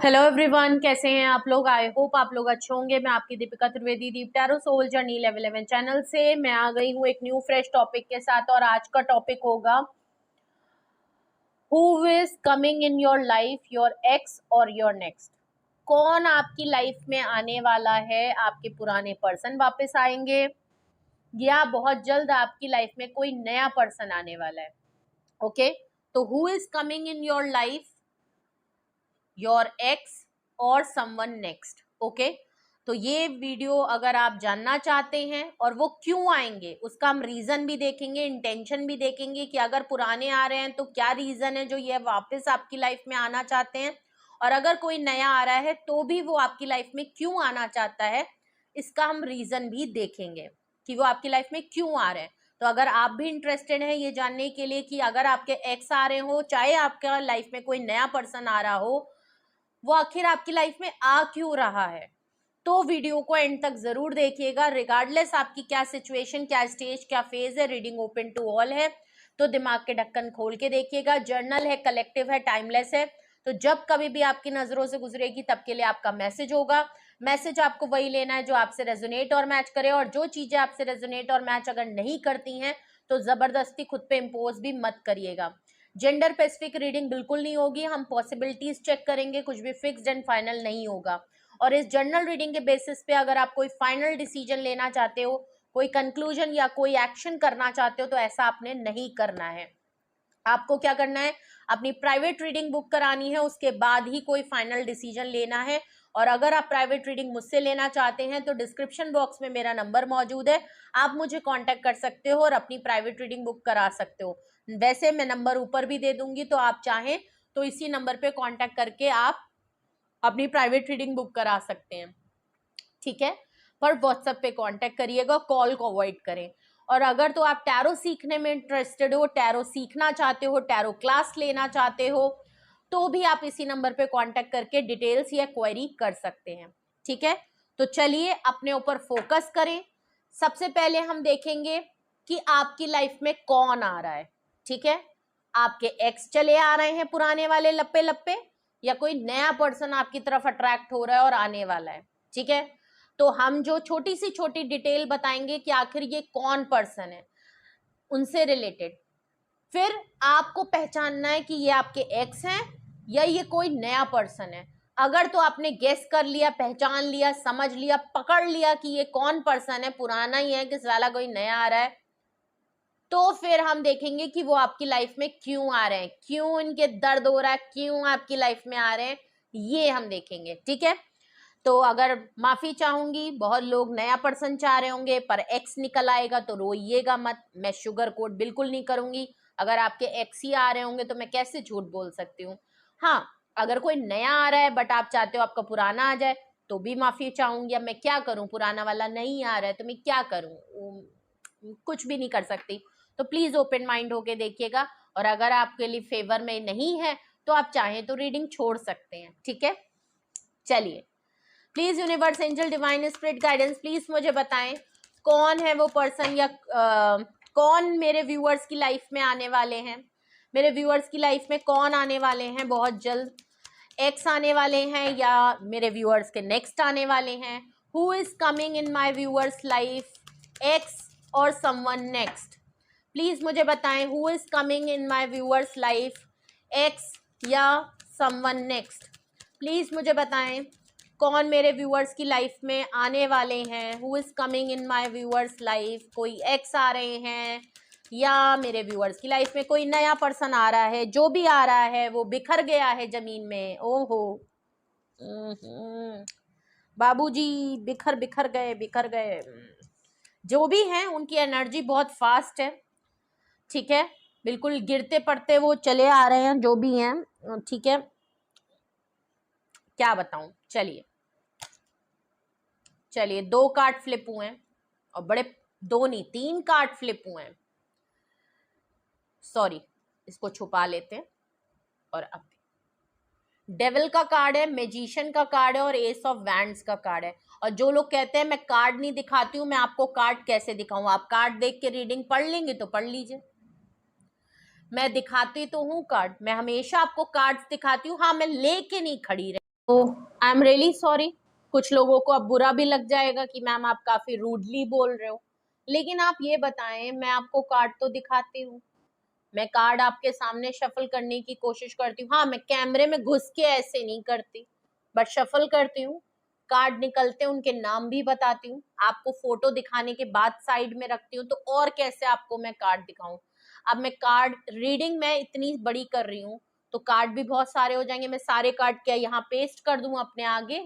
Hello everyone, कैसे हैं आप लोग। आई होप आप लोग अच्छे होंगे। मैं आपकी Deepika Trivedi, Deep tarot soul journey level 11 channel से मैं आ गई हूँ एक न्यू फ्रेश टॉपिक के साथ। और आज का टॉपिक होगा who is coming in your life, your x और योर नेक्स्ट। कौन आपकी लाइफ में आने वाला है। आपके पुराने पर्सन वापस आएंगे या बहुत जल्द आपकी लाइफ में कोई नया पर्सन आने वाला है। ओके, तो who is coming in your life, your x और समवन नेक्स्ट। ओके, तो ये वीडियो अगर आप जानना चाहते हैं और वो क्यों आएंगे उसका हम रीजन भी देखेंगे, इंटेंशन भी देखेंगे कि अगर पुराने आ रहे हैं तो क्या रीजन है जो ये वापस आपकी लाइफ में आना चाहते हैं, और अगर कोई नया आ रहा है तो भी वो आपकी लाइफ में क्यों आना चाहता है, इसका हम रीजन भी देखेंगे कि वो आपकी लाइफ में क्यों आ रहे हैं। तो अगर आप भी इंटरेस्टेड हैं ये जानने के लिए कि अगर आपके एक्स आ रहे हो, चाहे आपके लाइफ में कोई नया पर्सन आ रहा हो, वो आखिर आपकी लाइफ में आ क्यों रहा है, तो वीडियो को एंड तक जरूर देखिएगा। रिगार्डलेस आपकी क्या सिचुएशन, क्या स्टेज, क्या फेज है, रीडिंग ओपन टू ऑल है, तो दिमाग के ढक्कन खोल के देखिएगा। जर्नल है, कलेक्टिव है, टाइमलेस है, तो जब कभी भी आपकी नजरों से गुजरेगी तब के लिए आपका मैसेज होगा। मैसेज आपको वही लेना है जो आपसे रेजोनेट और मैच करे, और जो चीजें आपसे रेजोनेट और मैच अगर नहीं करती हैं तो जबरदस्ती खुद पे इम्पोज भी मत करिएगा। जेंडर स्पेसिफिक रीडिंग बिल्कुल नहीं होगी, हम पॉसिबिलिटीज चेक करेंगे, कुछ भी फिक्स्ड एंड फाइनल नहीं होगा। और इस जर्नल रीडिंग के बेसिस पे अगर आप कोई फाइनल डिसीजन लेना चाहते हो, कोई कंक्लूजन या कोई एक्शन करना चाहते हो, तो ऐसा आपने नहीं करना है। आपको क्या करना है, अपनी प्राइवेट रीडिंग बुक करानी है, उसके बाद ही कोई फाइनल डिसीजन लेना है। और अगर आप प्राइवेट रीडिंग मुझसे लेना चाहते हैं तो डिस्क्रिप्शन बॉक्स में मेरा नंबर मौजूद है, आप मुझे कांटेक्ट कर सकते हो और अपनी प्राइवेट रीडिंग बुक करा सकते हो। वैसे मैं नंबर ऊपर भी दे दूंगी, तो आप चाहें तो इसी नंबर पे कांटेक्ट करके आप अपनी प्राइवेट रीडिंग बुक करा सकते हैं, ठीक है। पर व्हाट्सएप पे कांटेक्ट करिएगा, कॉल को अवॉइड करें। और अगर तो आप टैरो सीखने में इंटरेस्टेड हो, टैरो सीखना चाहते हो, टैरो क्लास लेना चाहते हो, तो भी आप इसी नंबर पे कांटेक्ट करके डिटेल्स या क्वेरी कर सकते हैं, ठीक है। तो चलिए अपने ऊपर फोकस करें। सबसे पहले हम देखेंगे कि आपकी लाइफ में कौन आ रहा है, ठीक है। आपके एक्स चले आ रहे हैं पुराने वाले लप्पे लप्पे, या कोई नया पर्सन आपकी तरफ अट्रैक्ट हो रहा है और आने वाला है, ठीक है। तो हम जो छोटी सी छोटी डिटेल बताएंगे कि आखिर ये कौन पर्सन है, उनसे रिलेटेड। फिर आपको पहचानना है कि ये आपके एक्स हैं या ये कोई नया पर्सन है। अगर तो आपने गेस कर लिया, पहचान लिया, समझ लिया, पकड़ लिया कि ये कौन पर्सन है, पुराना ही है, किस वाला कोई नया आ रहा है, तो फिर हम देखेंगे कि वो आपकी लाइफ में क्यों आ रहे हैं, क्यों इनके दर्द हो रहा है, क्यों आपकी लाइफ में आ रहे हैं, ये हम देखेंगे, ठीक है। तो अगर माफी चाहूंगी, बहुत लोग नया पर्सन चाह रहे होंगे पर एक्स निकल आएगा तो रोइएगा मत, मैं शुगर कोट बिल्कुल नहीं करूंगी। अगर आपके एक्स ही आ रहे होंगे तो मैं कैसे झूठ बोल सकती हूँ। हाँ, अगर कोई नया आ रहा है बट आप चाहते हो आपका पुराना आ जाए, तो भी माफी चाहूंगी। अब मैं क्या करूं, पुराना वाला नहीं आ रहा है तो मैं क्या करूं, कुछ भी नहीं कर सकती। तो प्लीज ओपन माइंड होके देखिएगा, और अगर आपके लिए फेवर में नहीं है तो आप चाहें तो रीडिंग छोड़ सकते हैं, ठीक है। चलिए, please universe, angel, divine spirit guidance, please मुझे बताएं कौन है वो पर्सन, या कौन मेरे व्यूअर्स की लाइफ में आने वाले हैं। मेरे व्यूअर्स की लाइफ में कौन आने वाले हैं बहुत जल्द, एक्स आने वाले हैं या मेरे व्यूअर्स के नेक्स्ट आने वाले हैं। Who is coming in my viewers life, x और समवन नेक्स्ट। प्लीज मुझे बताएं who is coming in my viewers life, x या समवन नेक्स्ट। प्लीज मुझे बताएं कौन मेरे व्यूअर्स की लाइफ में आने वाले हैं। Who is coming in my viewers life, कोई एक्स आ रहे हैं या मेरे व्यूअर्स की लाइफ में कोई नया पर्सन आ रहा है। जो भी आ रहा है वो बिखर गया है जमीन में। ओहो, बाबूजी बिखर बिखर गए, बिखर गए। जो भी हैं उनकी एनर्जी बहुत फास्ट है, ठीक है। बिल्कुल गिरते पड़ते वो चले आ रहे हैं, जो भी हैं, ठीक है। क्या बताऊं, चलिए चलिए, 2 कार्ड फ्लिप हुए हैं, और बड़े, 2 नहीं 3 कार्ड फ्लिप हुए हैं। सॉरी, इसको छुपा लेते हैं। और अब डेविल का कार्ड है, मैजिशियन का कार्ड है और एस ऑफ वैंड्स का कार्ड है। और जो लोग कहते हैं मैं कार्ड नहीं दिखाती हूँ, मैं आपको कार्ड कैसे दिखाऊं, आप कार्ड देख के रीडिंग पढ़ लेंगे तो पढ़ लीजिए। मैं दिखाती तो हूँ कार्ड, मैं हमेशा आपको कार्ड्स दिखाती हूँ। हाँ, मैं लेके नहीं खड़ी रही, आई एम रियली सॉरी, कुछ लोगों को अब बुरा भी लग जाएगा कि मैम आप काफी रूडली बोल रहे हो, लेकिन आप ये बताएं, मैं आपको कार्ड तो दिखाती हूँ, मैं कार्ड आपके सामने शफल करने की कोशिश करती हूँ। हाँ, मैं कैमरे में घुस के ऐसे नहीं करती, बट शफल करती हूँ, कार्ड निकलते हैं उनके नाम भी बताती हूँ, आपको फोटो दिखाने के बाद साइड में रखती हूँ, तो और कैसे आपको मैं कार्ड दिखाऊं। अब मैं कार्ड रीडिंग मैं इतनी बड़ी कर रही हूँ तो कार्ड भी बहुत सारे हो जाएंगे, मैं सारे कार्ड क्या यहाँ पेस्ट कर दूं अपने आगे,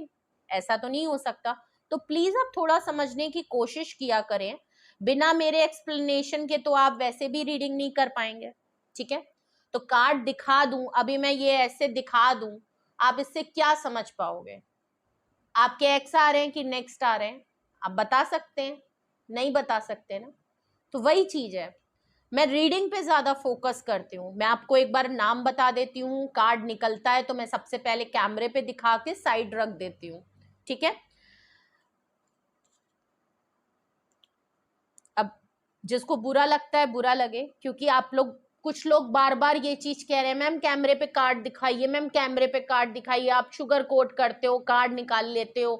ऐसा तो नहीं हो सकता। तो प्लीज आप थोड़ा समझने की कोशिश किया करें, बिना मेरे एक्सप्लेनेशन के तो आप वैसे भी रीडिंग नहीं कर पाएंगे, ठीक है। तो कार्ड दिखा दूं, अभी मैं ये ऐसे दिखा दूं, आप इससे क्या समझ पाओगे? आपके एक्स आ रहे हैं कि नेक्स्ट आ रहे हैं, आप बता सकते हैं? नहीं बता सकते ना। तो वही चीज है, मैं रीडिंग पे ज्यादा फोकस करती हूँ। मैं आपको एक बार नाम बता देती हूँ, कार्ड निकलता है तो मैं सबसे पहले कैमरे पे दिखा के साइड रख देती हूँ, ठीक है। अब जिसको बुरा लगता है बुरा लगे, क्योंकि आप लोग कुछ लोग बार बार ये चीज कह रहे हैं, मैम कैमरे पे कार्ड दिखाइए, मैम कैमरे पे कार्ड दिखाइए, आप शुगर कोट करते हो, कार्ड निकाल लेते हो।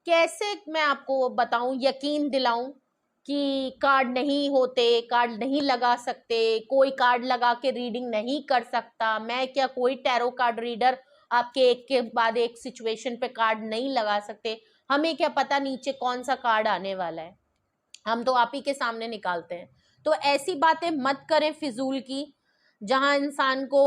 कैसे मैं आपको बताऊं, यकीन दिलाऊं कि कार्ड नहीं होते, कार्ड नहीं लगा सकते, कोई कार्ड लगा के रीडिंग नहीं कर सकता। मैं क्या कोई टैरो कार्ड रीडर आपके एक के बाद एक सिचुएशन पे कार्ड नहीं लगा सकते? हमें क्या पता नीचे कौन सा कार्ड आने वाला है, हम तो आप ही के सामने निकालते हैं। तो ऐसी बातें मत करें फिजूल की, जहां इंसान को,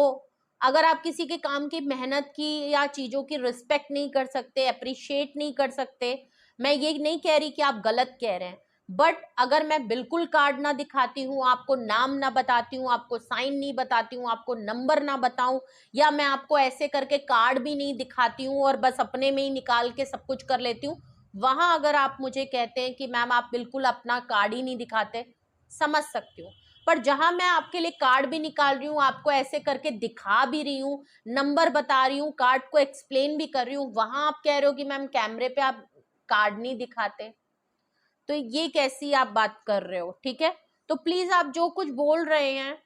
अगर आप किसी के काम की मेहनत की या चीजों की रिस्पेक्ट नहीं कर सकते, अप्रिशिएट नहीं कर सकते, मैं ये नहीं कह रही कि आप गलत कह रहे हैं, बट अगर मैं बिल्कुल कार्ड ना दिखाती हूँ, आपको नाम ना बताती हूँ, आपको साइन नहीं बताती हूँ, आपको नंबर ना बताऊं, या मैं आपको ऐसे करके कार्ड भी नहीं दिखाती हूँ और बस अपने में ही निकाल के सब कुछ कर लेती हूँ, वहां अगर आप मुझे कहते हैं कि मैम आप बिल्कुल अपना कार्ड ही नहीं दिखाते, समझ सकती हूँ। पर जहां मैं आपके लिए कार्ड भी निकाल रही हूँ, आपको ऐसे करके दिखा भी रही हूँ, नंबर बता रही हूँ, कार्ड को एक्सप्लेन भी कर रही हूँ, वहां आप कह रहे हो कि मैम कैमरे पे आप कार्ड नहीं दिखाते, तो ये कैसी आप बात कर रहे हो? ठीक है, तो प्लीज आप जो कुछ बोल रहे हैं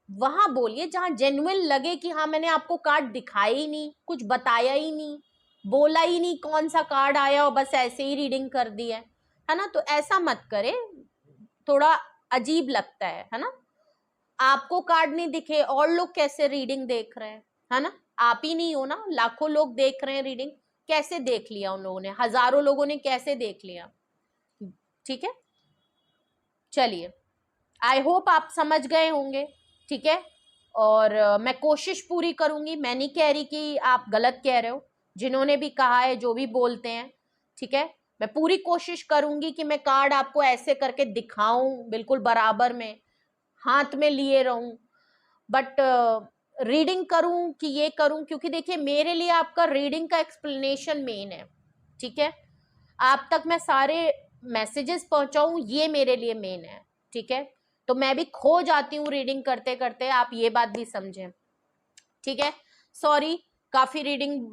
वहां बोलिए जहां जेन्युइन लगे कि हाँ मैंने आपको कार्ड दिखाया ही नहीं, कुछ बताया ही नहीं, बोला ही नहीं कौन सा कार्ड आया और बस ऐसे ही रीडिंग कर दी है ना। तो ऐसा मत करे, थोड़ा अजीब लगता है ना। आपको कार्ड नहीं दिखे और लोग कैसे रीडिंग देख रहे हैं, है ना? आप ही नहीं हो ना, लाखों लोग देख रहे हैं रीडिंग, कैसे देख लिया उन लोगों ने, हजारों लोगों ने कैसे देख लिया, ठीक है। चलिए, आई होप आप समझ गए होंगे, ठीक है। और मैं कोशिश पूरी करूंगी, मैं नहीं कह रही कि आप गलत कह रहे हो, जिन्होंने भी कहा है, जो भी बोलते हैं, ठीक है, मैं पूरी कोशिश करूंगी कि मैं कार्ड आपको ऐसे करके दिखाऊं, बिल्कुल बराबर में हाथ में लिए रहूं, बट रीडिंग करूं कि ये करूं, क्योंकि देखिए मेरे लिए आपका रीडिंग का एक्सप्लेनेशन मेन है, ठीक है। आप तक मैं सारे मैसेजेस पहुंचाऊं ये मेरे लिए मेन है, ठीक है। तो मैं भी खो जाती हूँ रीडिंग करते करते, आप ये बात भी समझें, ठीक है। सॉरी, काफी रीडिंग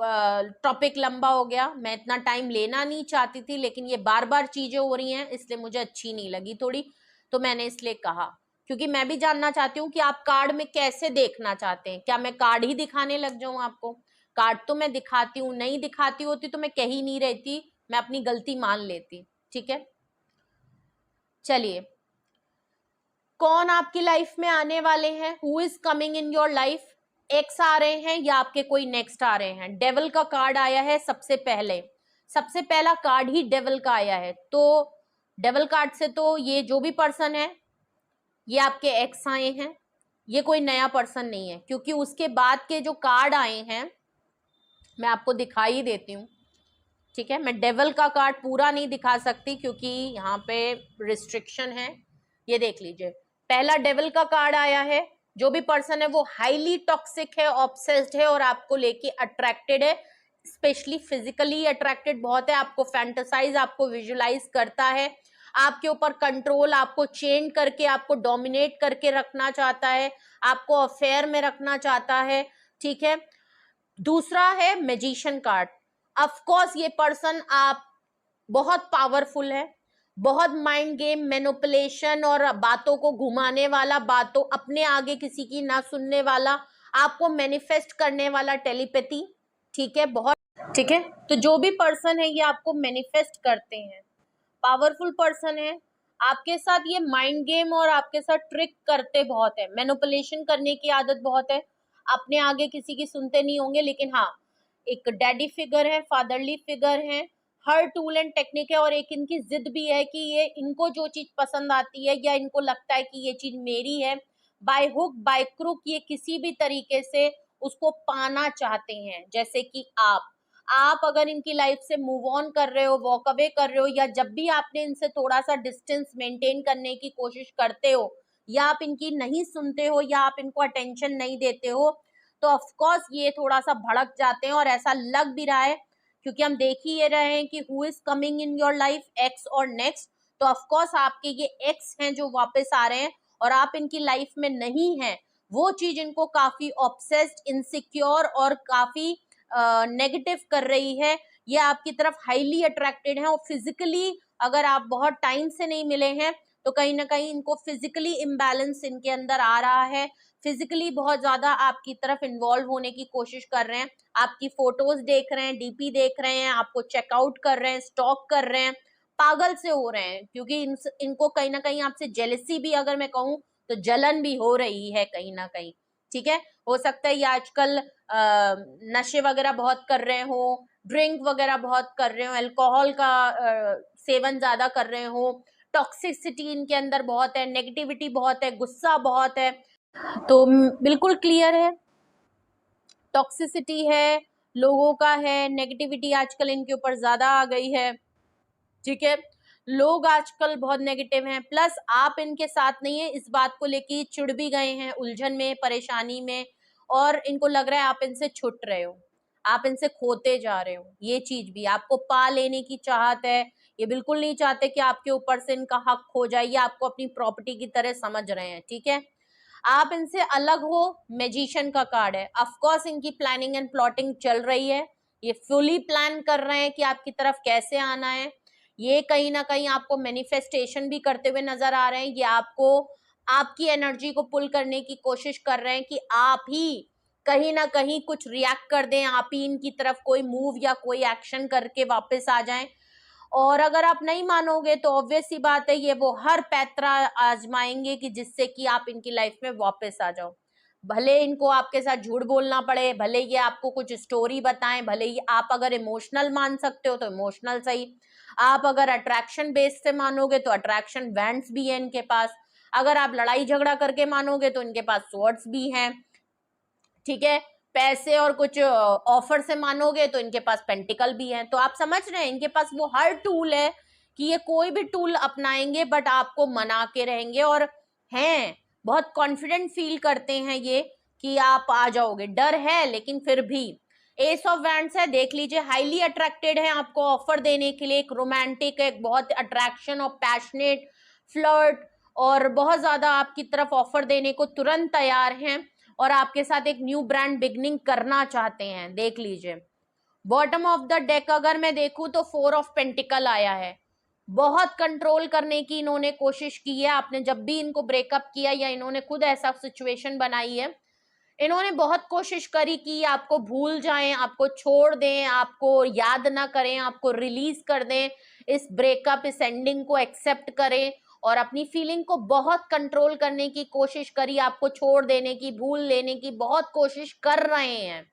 टॉपिक लंबा हो गया, मैं इतना टाइम लेना नहीं चाहती थी, लेकिन ये बार बार चीजें हो रही हैं इसलिए मुझे अच्छी नहीं लगी थोड़ी, तो मैंने इसलिए कहा, क्योंकि मैं भी जानना चाहती हूँ कि आप कार्ड में कैसे देखना चाहते हैं। क्या मैं कार्ड ही दिखाने लग जाऊं आपको? कार्ड तो मैं दिखाती हूँ, नहीं दिखाती होती तो मैं कह ही नहीं रहती, मैं अपनी गलती मान लेती, ठीक है। चलिए, कौन आपकी लाइफ में आने वाले हैं, who is coming in your life? Ex आ रहे हैं या आपके कोई नेक्स्ट आ रहे हैं? डेविल का कार्ड आया है सबसे पहले, सबसे पहला कार्ड ही डेविल का आया है, तो डेविल कार्ड से तो ये जो भी पर्सन है ये आपके एक्स आए हैं, ये कोई नया पर्सन नहीं है, क्योंकि उसके बाद के जो कार्ड आए हैं मैं आपको दिखाई देती हूँ, ठीक है। मैं डेविल का कार्ड पूरा नहीं दिखा सकती क्योंकि यहाँ पे रिस्ट्रिक्शन है। ये देख लीजिए, पहला डेविल का कार्ड आया है, जो भी पर्सन है वो हाईली टॉक्सिक है, ऑब्सेस्ड है और आपको लेके अट्रैक्टेड है, स्पेशली फिजिकली अट्रैक्टेड बहुत है, आपको फैंटेसाइज, आपको विजुलाइज करता है, आपके ऊपर कंट्रोल, आपको चेंज करके, आपको डोमिनेट करके रखना चाहता है, आपको अफेयर में रखना चाहता है, ठीक है। दूसरा है मैजिशियन कार्ड। ऑफ कोर्स ये पर्सन आप बहुत पावरफुल है, बहुत माइंड गेम, मैनिपुलेशन और बातों को घुमाने वाला, बातों अपने आगे किसी की ना सुनने वाला, आपको मैनिफेस्ट करने वाला, टेलीपैथी, ठीक है, बहुत ठीक है। तो जो भी पर्सन है ये आपको मैनिफेस्ट करते हैं, पावरफुल पर्सन है, आपके साथ ये माइंड गेम और आपके साथ ट्रिक करते बहुत है, मैनिपुलेशन करने की आदत बहुत है, अपने आगे किसी की सुनते नहीं होंगे, लेकिन हाँ एक डैडी फिगर है, फादरली फिगर है, हर टूल एंड टेक्निक है, और एक इनकी जिद भी है कि ये इनको जो चीज पसंद आती है या इनको लगता है कि ये चीज मेरी है, बाय हुक बाय क्रुक ये किसी भी तरीके से उसको पाना चाहते हैं। जैसे कि आप अगर इनकी लाइफ से मूव ऑन कर रहे हो, वॉक अवे कर रहे हो, या जब भी आपने इनसे थोड़ा सा डिस्टेंस मेंटेन करने की कोशिश करते हो, या आप इनकी नहीं सुनते हो, या आप इनको अटेंशन नहीं देते हो, तो ऑफ कोर्स ये थोड़ा सा भड़क जाते हैं, और ऐसा लग भी रहा है क्योंकि हम देख ही ये रहे हैं कि who is coming in your life, x और नेक्स्ट। तो ऑफ कोर्स आपके ये एक्स हैं जो वापस आ रहे हैं और आप इनकी लाइफ में नहीं हैं, वो चीज इनको काफी ऑब्सेस्ड, इनसिक्योर और काफी नेगेटिव कर रही है। ये आपकी तरफ हाईली अट्रैक्टेड है, और फिजिकली अगर आप बहुत टाइम से नहीं मिले हैं तो कहीं ना कहीं इनको फिजिकली इम्बैलेंस इनके अंदर आ रहा है, फिजिकली बहुत ज्यादा आपकी तरफ इन्वॉल्व होने की कोशिश कर रहे हैं, आपकी फोटोज देख रहे हैं, डीपी देख रहे हैं, आपको चेकआउट कर रहे हैं, स्टॉक कर रहे हैं, पागल से हो रहे हैं, क्योंकि इनको कहीं ना कहीं आपसे जेलसी भी, अगर मैं कहूँ तो जलन भी हो रही है कहीं ना कहीं। ठीक है, हो सकता है ये आजकल नशे वगैरह बहुत कर रहे हो, ड्रिंक वगैरह बहुत कर रहे हो, अल्कोहल का सेवन ज्यादा कर रहे हो, टॉक्सिसिटी इनके अंदर बहुत है, नेगेटिविटी बहुत है, गुस्सा बहुत है। तो बिल्कुल क्लियर है, टॉक्सिसिटी है, लोगों का है, नेगेटिविटी आजकल इनके ऊपर ज्यादा आ गई है। ठीक है, लोग आजकल बहुत नेगेटिव हैं, प्लस आप इनके साथ नहीं है, इस बात को लेके चिढ़ भी गए हैं, उलझन में, परेशानी में, और इनको लग रहा है आप इनसे छुट रहे हो, आप इनसे खोते जा रहे हो। ये चीज भी आपको पा लेने की चाहत है, ये बिल्कुल नहीं चाहते कि आपके ऊपर से इनका हक खो जाए, ये आपको अपनी प्रॉपर्टी की तरह समझ रहे हैं। ठीक है, आप इनसे अलग हो, मैजिशियन का कार्ड है, ऑफ कोर्स इनकी प्लानिंग एंड प्लॉटिंग चल रही है, ये फुली प्लान कर रहे हैं कि आपकी तरफ कैसे आना है, ये कहीं ना कहीं आपको मैनिफेस्टेशन भी करते हुए नजर आ रहे हैं, ये आपको आपकी एनर्जी को पुल करने की कोशिश कर रहे हैं कि आप ही कहीं ना कहीं कुछ रिएक्ट कर दें, आप ही इनकी तरफ कोई मूव या कोई एक्शन करके वापस आ जाएं। और अगर आप नहीं मानोगे तो ऑब्वियस सी बात है, ये वो हर पैतरा आजमाएंगे कि जिससे कि आप इनकी लाइफ में वापस आ जाओ, भले इनको आपके साथ झूठ बोलना पड़े, भले ये आपको कुछ स्टोरी बताएं, भले ही आप अगर इमोशनल मान सकते हो तो इमोशनल सही, आप अगर अट्रैक्शन बेस से मानोगे तो अट्रैक्शन बैंड्स भी है इनके पास, अगर आप लड़ाई झगड़ा करके मानोगे तो इनके पास स्वॉर्ड्स भी हैं। ठीक है, पैसे और कुछ ऑफर से मानोगे तो इनके पास पेंटिकल भी है। तो आप समझ रहे हैं इनके पास वो हर टूल है कि ये कोई भी टूल अपनाएंगे बट आपको मना के रहेंगे, और हैं बहुत कॉन्फिडेंट फील करते हैं ये कि आप आ जाओगे, डर है लेकिन फिर भी। एस ऑफ वैंड्स है, देख लीजिए, हाईली अट्रैक्टेड है आपको ऑफर देने के लिए, एक रोमांटिक, एक बहुत अट्रैक्शन और पैशनेट फ्लर्ट, और बहुत ज्यादा आपकी तरफ ऑफर देने को तुरंत तैयार हैं, और आपके साथ एक न्यू ब्रांड बिगनिंग करना चाहते हैं। देख लीजिए, बॉटम ऑफ द डेक अगर मैं देखूं तो 4 ऑफ पेंटिकल आया है, बहुत कंट्रोल करने की इन्होंने कोशिश की है, आपने जब भी इनको ब्रेकअप किया या इन्होंने खुद ऐसा सिचुएशन बनाई है, इन्होंने बहुत कोशिश करी कि आपको भूल जाएं, आपको छोड़ दें, आपको याद ना करें, आपको रिलीज कर दें, इस ब्रेकअप, इस एंडिंग को एक्सेप्ट करें, और अपनी फीलिंग को बहुत कंट्रोल करने की कोशिश करी, आपको छोड़ देने की, भूल लेने की बहुत कोशिश कर रहे हैं,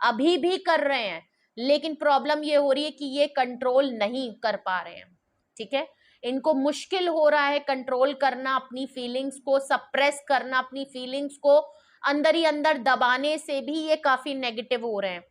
अभी भी कर रहे हैं, लेकिन प्रॉब्लम ये हो रही है कि ये कंट्रोल नहीं कर पा रहे हैं। ठीक है, इनको मुश्किल हो रहा है कंट्रोल करना, अपनी फीलिंग्स को सप्रेस करना, अपनी फीलिंग्स को अंदर ही अंदर दबाने से भी ये काफी नेगेटिव हो रहे हैं,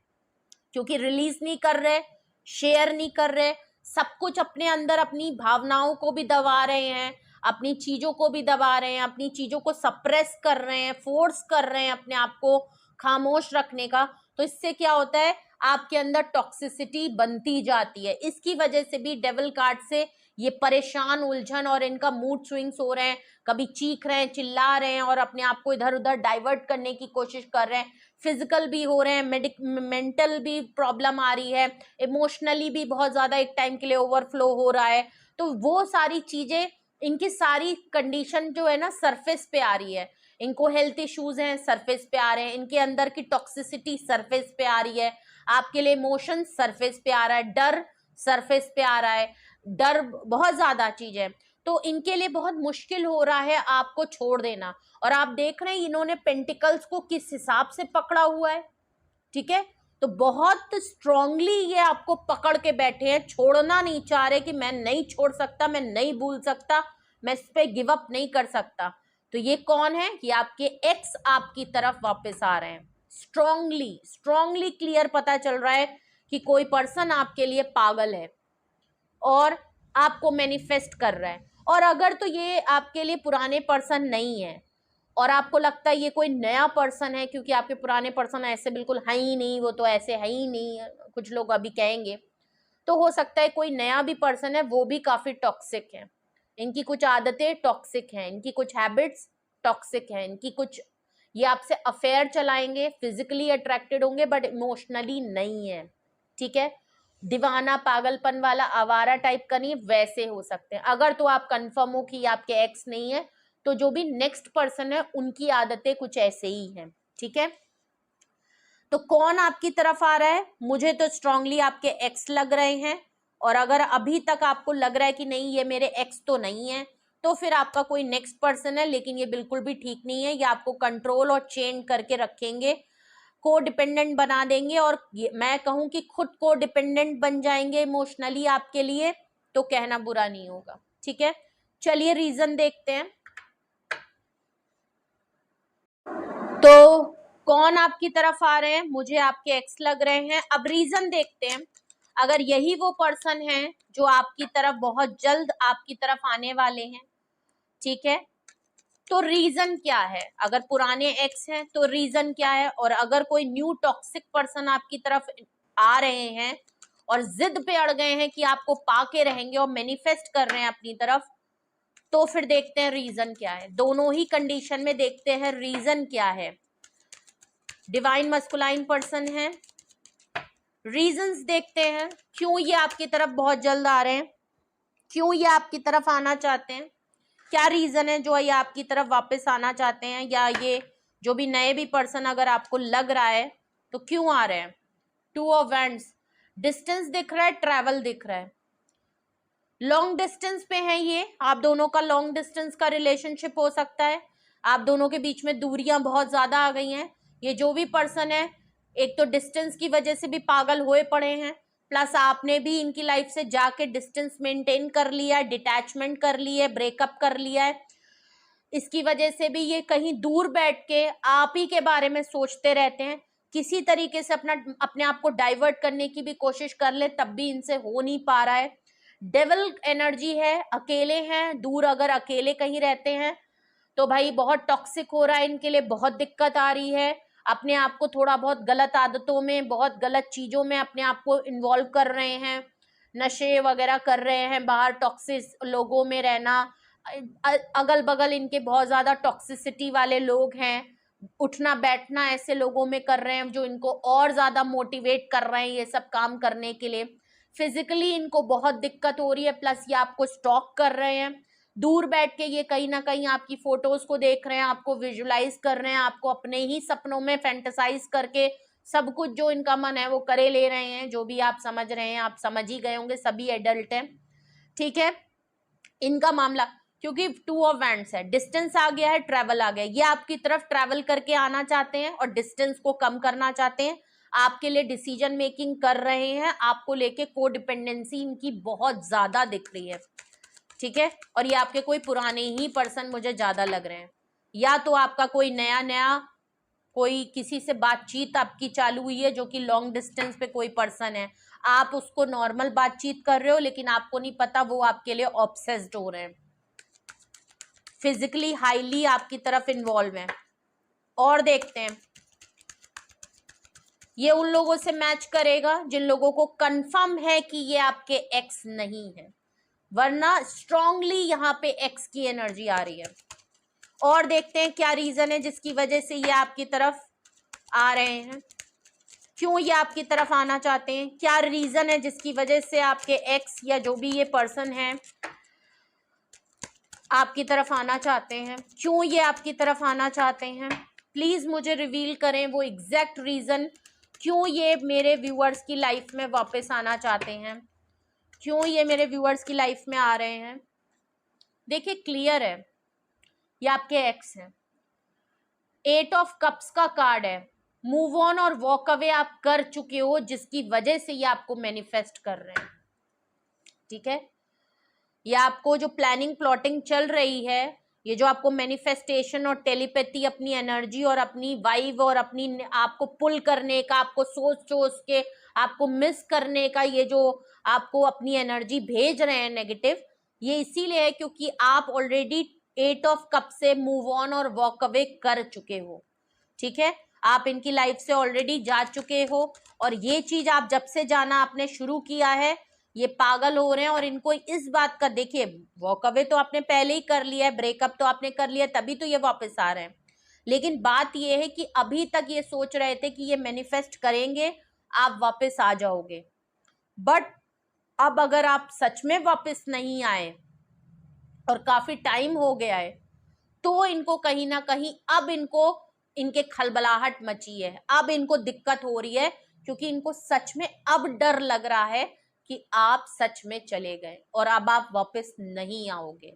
क्योंकि रिलीज नहीं कर रहे, शेयर नहीं कर रहे, सब कुछ अपने अंदर, अपनी भावनाओं को भी दबा रहे हैं, अपनी चीजों को भी दबा रहे हैं, अपनी चीजों को सप्रेस कर रहे हैं, फोर्स कर रहे हैं अपने आप को खामोश रखने का। तो इससे क्या होता है, आपके अंदर टॉक्सिसिटी बनती जाती है, इसकी वजह से भी डेविल कार्ड से ये परेशान, उलझन, और इनका मूड स्विंग्स हो रहे हैं, कभी चीख रहे हैं, चिल्ला रहे हैं, और अपने आप को इधर उधर डाइवर्ट करने की कोशिश कर रहे हैं, फिजिकल भी हो रहे हैं, मेंटल भी प्रॉब्लम आ रही है, इमोशनली भी बहुत ज्यादा एक टाइम के लिए ओवरफ्लो हो रहा है। तो वो सारी चीजें, इनकी सारी कंडीशन जो है ना सरफेस पे आ रही है, इनको हेल्थ इश्यूज हैं सरफेस पे आ रहे हैं, इनके अंदर की टॉक्सिसिटी सरफेस पे आ रही है, आपके लिए इमोशन सरफेस पे आ रहा है, डर सरफेस पे आ रहा है, डर बहुत ज्यादा चीज है, तो इनके लिए बहुत मुश्किल हो रहा है आपको छोड़ देना। और आप देख रहे हैं इन्होंने पेंटिकल्स को किस हिसाब से पकड़ा हुआ है, ठीक है, तो बहुत स्ट्रांगली ये आपको पकड़ के बैठे हैं, छोड़ना नहीं चाह रहे कि मैं नहीं छोड़ सकता, मैं नहीं भूल सकता, मैं इस पे गिव अप नहीं कर सकता। तो ये कौन है? ये आपके एक्स आपकी तरफ वापस आ रहे हैं। स्ट्रांगली स्ट्रांगली क्लियर पता चल रहा है कि कोई पर्सन आपके लिए पागल है और आपको मैनिफेस्ट कर रहा है। और अगर तो ये आपके लिए पुराने पर्सन नहीं है और आपको लगता है ये कोई नया पर्सन है, क्योंकि आपके पुराने पर्सन ऐसे बिल्कुल है ही नहीं, वो तो ऐसे है ही नहीं, कुछ लोग अभी कहेंगे, तो हो सकता है कोई नया भी पर्सन है, वो भी काफी टॉक्सिक है, इनकी कुछ आदतें टॉक्सिक हैं, इनकी कुछ हैबिट्स टॉक्सिक हैं, इनकी कुछ, ये आपसे अफेयर चलाएंगे, फिजिकली अट्रैक्टेड होंगे बट इमोशनली नहीं है, ठीक है, दीवाना पागलपन वाला आवारा टाइप का नहीं, वैसे हो सकते हैं। अगर तो आप कंफर्म हो कि आपके एक्स नहीं है, तो जो भी नेक्स्ट पर्सन है उनकी आदतें कुछ ऐसे ही हैं, ठीक है। तो कौन आपकी तरफ आ रहा है? मुझे तो स्ट्रांगली आपके एक्स लग रहे हैं, और अगर अभी तक आपको लग रहा है कि नहीं ये मेरे एक्स तो नहीं है, तो फिर आपका कोई नेक्स्ट पर्सन है, लेकिन ये बिल्कुल भी ठीक नहीं है, ये आपको कंट्रोल और चेंज करके रखेंगे, को डिपेंडेंट बना देंगे, और मैं कहूं कि खुद को डिपेंडेंट बन जाएंगे इमोशनली आपके लिए, तो कहना बुरा नहीं होगा, ठीक है। चलिए रीजन देखते हैं। तो कौन आपकी तरफ आ रहे हैं? मुझे आपके एक्स लग रहे हैं। अब रीजन देखते हैं। अगर यही वो पर्सन है जो आपकी तरफ बहुत जल्द आपकी तरफ आने वाले हैं, ठीक है, तो रीजन क्या है? अगर पुराने एक्स हैं तो रीजन क्या है? और अगर कोई न्यू टॉक्सिक पर्सन आपकी तरफ आ रहे हैं और जिद पे अड़ गए हैं कि आपको पाके रहेंगे और मैनिफेस्ट कर रहे हैं अपनी तरफ, तो फिर देखते हैं रीजन क्या है। दोनों ही कंडीशन में देखते हैं रीजन क्या है। डिवाइन मस्कुलाइन पर्सन है, रीजंस देखते हैं, क्यों ये आपकी तरफ बहुत जल्द आ रहे हैं, क्यों ये आपकी तरफ आना चाहते हैं, क्या रीजन है जो ये आपकी तरफ वापस आना चाहते हैं, या ये जो भी नए भी पर्सन अगर आपको लग रहा है तो क्यों आ रहे हैं। 2 ऑफ वैंड्स, डिस्टेंस दिख रहा है, ट्रैवल दिख रहा है, लॉन्ग डिस्टेंस पे है ये, आप दोनों का लॉन्ग डिस्टेंस का रिलेशनशिप हो सकता है, आप दोनों के बीच में दूरियां बहुत ज्यादा आ गई हैं। ये जो भी पर्सन है एक तो डिस्टेंस की वजह से भी पागल हुए पड़े हैं, प्लस आपने भी इनकी लाइफ से जाके डिस्टेंस मेंटेन कर लिया है, डिटैचमेंट कर ली है, ब्रेकअप कर लिया है। इसकी वजह से भी ये कहीं दूर बैठ के आप ही के बारे में सोचते रहते हैं, किसी तरीके से अपने आप को डाइवर्ट करने की भी कोशिश कर ले, तब भी इनसे हो नहीं पा रहा है। डेविल एनर्जी है, अकेले हैं, दूर अगर अकेले कहीं रहते हैं तो भाई बहुत टॉक्सिक हो रहा है इनके लिए, बहुत दिक्कत आ रही है, अपने आप को थोड़ा बहुत गलत आदतों में, बहुत गलत चीजों में अपने आप को इन्वॉल्व कर रहे हैं, नशे वगैरह कर रहे हैं, बाहर टॉक्सिक लोगों में रहना, अगल बगल इनके बहुत ज्यादा टॉक्सिसिटी वाले लोग हैं, उठना बैठना ऐसे लोगों में कर रहे हैं जो इनको और ज्यादा मोटिवेट कर रहे हैं ये सब काम करने के लिए। फिजिकली इनको बहुत दिक्कत हो रही है, प्लस ये आपको स्टॉक कर रहे हैं, दूर बैठ के ये कहीं ना कहीं आपकी फोटोज को देख रहे हैं, आपको विजुलाइज कर रहे हैं, आपको अपने ही सपनों में फैंटेसाइज करके सब कुछ जो इनका मन है वो करे ले रहे हैं। जो भी आप समझ रहे हैं, आप समझ ही गए होंगे, सभी एडल्ट हैं, ठीक है। इनका मामला क्योंकि 2 ऑफ वैंड्स है, डिस्टेंस आ गया है, ट्रैवल आ गया, ये आपकी तरफ ट्रैवल करके आना चाहते हैं और डिस्टेंस को कम करना चाहते हैं, आपके लिए डिसीजन मेकिंग कर रहे हैं, आपको लेके कोडिपेंडेंसी इनकी बहुत ज्यादा दिख रही है, ठीक है। और ये आपके कोई पुराने ही पर्सन मुझे ज्यादा लग रहे हैं, या तो आपका कोई नया कोई किसी से बातचीत आपकी चालू हुई है जो कि लॉन्ग डिस्टेंस पे कोई पर्सन है, आप उसको नॉर्मल बातचीत कर रहे हो लेकिन आपको नहीं पता वो आपके लिए ऑब्सेस्ड हो रहे हैं, फिजिकली हाईली आपकी तरफ इन्वॉल्व है। और देखते हैं, ये उन लोगों से मैच करेगा जिन लोगों को कंफर्म है कि ये आपके एक्स नहीं है, वरना स्ट्रांगली यहाँ पे एक्स की एनर्जी आ रही है। और देखते हैं क्या रीजन है जिसकी वजह से ये आपकी तरफ आ रहे हैं, क्यों ये आपकी तरफ आना चाहते हैं, क्या रीजन है जिसकी वजह से आपके एक्स या जो भी ये पर्सन है आपकी तरफ आना चाहते हैं, क्यों ये आपकी तरफ आना चाहते हैं। प्लीज मुझे रिवील करें वो एग्जैक्ट रीजन क्यों ये मेरे व्यूअर्स की लाइफ में वापस आना चाहते हैं, क्यों ये मेरे व्यूअर्स की लाइफ में आ रहे हैं? देखिए क्लियर है, ये आपके एक्स है। 8 ऑफ कप्स का कार्ड है। मूव ऑन और वॉक अवे आप कर चुके हो, जिसकी वजह से ये आपको मैनिफेस्ट कर रहे हैं। ठीक है, ये आपको जो प्लानिंग प्लॉटिंग चल रही है, ये जो आपको मैनिफेस्टेशन और टेलीपैथी, अपनी एनर्जी और अपनी वाइब और अपनी आपको पुल करने का, आपको सोच सोच के आपको मिस करने का, ये जो आपको अपनी एनर्जी भेज रहे हैं नेगेटिव, ये इसीलिए है क्योंकि आप ऑलरेडी 8 ऑफ कप से मूव ऑन और वॉक अवे कर चुके हो। ठीक है, आप इनकी लाइफ से ऑलरेडी जा चुके हो, और ये चीज आप जब से जाना आपने शुरू किया है, ये पागल हो रहे हैं। और इनको इस बात का, देखिए वॉक अवे तो आपने पहले ही कर लिया है, ब्रेकअप तो आपने कर लिया, तभी तो ये वापस आ रहे हैं। लेकिन बात ये है कि अभी तक ये सोच रहे थे कि ये मैनिफेस्ट करेंगे, आप वापस आ जाओगे, बट अब अगर आप सच में वापस नहीं आए और काफी टाइम हो गया है, तो इनको कहीं ना कहीं अब इनको इनके खलबलाहट मची है, अब इनको दिक्कत हो रही है, क्योंकि इनको सच में अब डर लग रहा है कि आप सच में चले गए और अब आप वापस नहीं आओगे।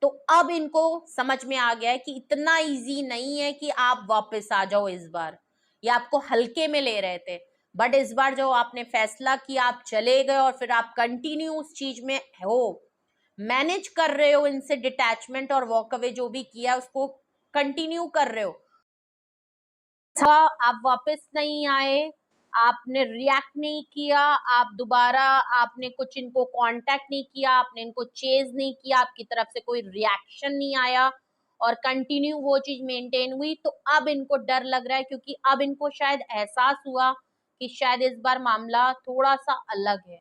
तो अब इनको समझ में आ गया है कि इतना इजी नहीं है कि आप वापस आ जाओ इस बार। ये आपको हल्के में ले रहे थे, बट इस बार जो आपने फैसला किया, आप चले गए और फिर आप कंटिन्यू उस चीज में हो, मैनेज कर रहे हो, इनसे डिटैचमेंट और वॉक अवे जो भी किया उसको कंटिन्यू कर रहे हो। आप वापस नहीं आए, आपने रिएक्ट नहीं किया, आप दोबारा आपने कुछ इनको कांटेक्ट नहीं किया, आपने इनको चेज नहीं किया, आपकी तरफ से कोई रिएक्शन नहीं आया और कंटिन्यू वो चीज मेंटेन हुई, तो अब इनको डर लग रहा है, क्योंकि अब इनको शायद एहसास हुआ कि शायद इस बार मामला थोड़ा सा अलग है,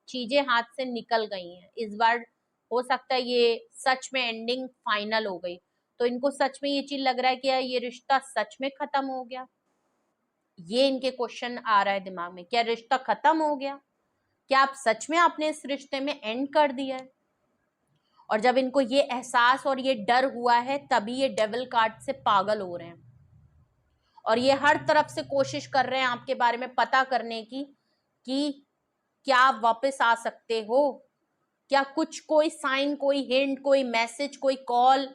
चीजें हाथ से निकल गई हैं इस बार। हो सकता है ये सच में एंडिंग फाइनल हो गई, तो इनको सच में ये चीज लग रहा है कि ये रिश्ता सच में खत्म हो गया। ये इनके क्वेश्चन आ रहा है दिमाग में, क्या रिश्ता खत्म हो गया? क्या आप सच में आपने इस रिश्ते में एंड कर दिया है? और जब इनको ये एहसास और ये डर हुआ है, तभी ये डेविल कार्ड से पागल हो रहे हैं और ये हर तरफ से कोशिश कर रहे हैं आपके बारे में पता करने की कि क्या आप वापस आ सकते हो, क्या कुछ कोई साइन, कोई हिंट, कोई मैसेज, कोई कॉल,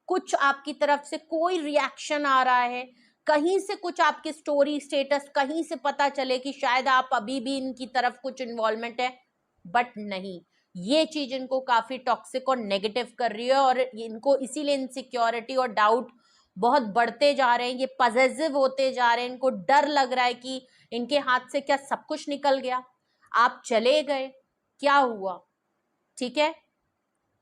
कुछ आपकी तरफ से कोई रिएक्शन आ रहा है, कहीं से कुछ आपकी स्टोरी स्टेटस कहीं से पता चले कि शायद आप अभी भी इनकी तरफ कुछ इन्वॉल्वमेंट है, बट नहीं। ये चीज इनको काफी टॉक्सिक और नेगेटिव कर रही है और इनको इसीलिए इनसिक्योरिटी और डाउट बहुत बढ़ते जा रहे हैं, ये पॉजेसिव होते जा रहे हैं, इनको डर लग रहा है कि इनके हाथ से क्या सब कुछ निकल गया, आप चले गए, क्या हुआ। ठीक है,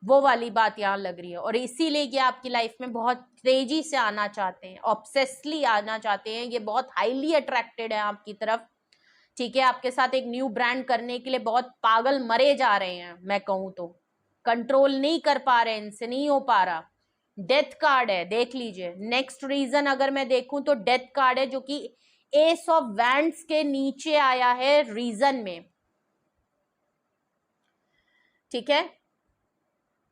वो वाली बात यहाँ लग रही है और इसीलिए ये आपकी लाइफ में बहुत तेजी से आना चाहते हैं, ऑब्सेसली आना चाहते हैं, ये बहुत हाईली अट्रैक्टेड है आपकी तरफ। ठीक है, आपके साथ एक न्यू ब्रांड करने के लिए बहुत पागल मरे जा रहे हैं, मैं कहूँ तो कंट्रोल नहीं कर पा रहे, इनसे नहीं हो पा रहा। डेथ कार्ड है, देख लीजिए। नेक्स्ट रीजन अगर मैं देखूं तो डेथ कार्ड है, जो कि एस ऑफ वैंड्स के नीचे आया है रीजन में। ठीक है,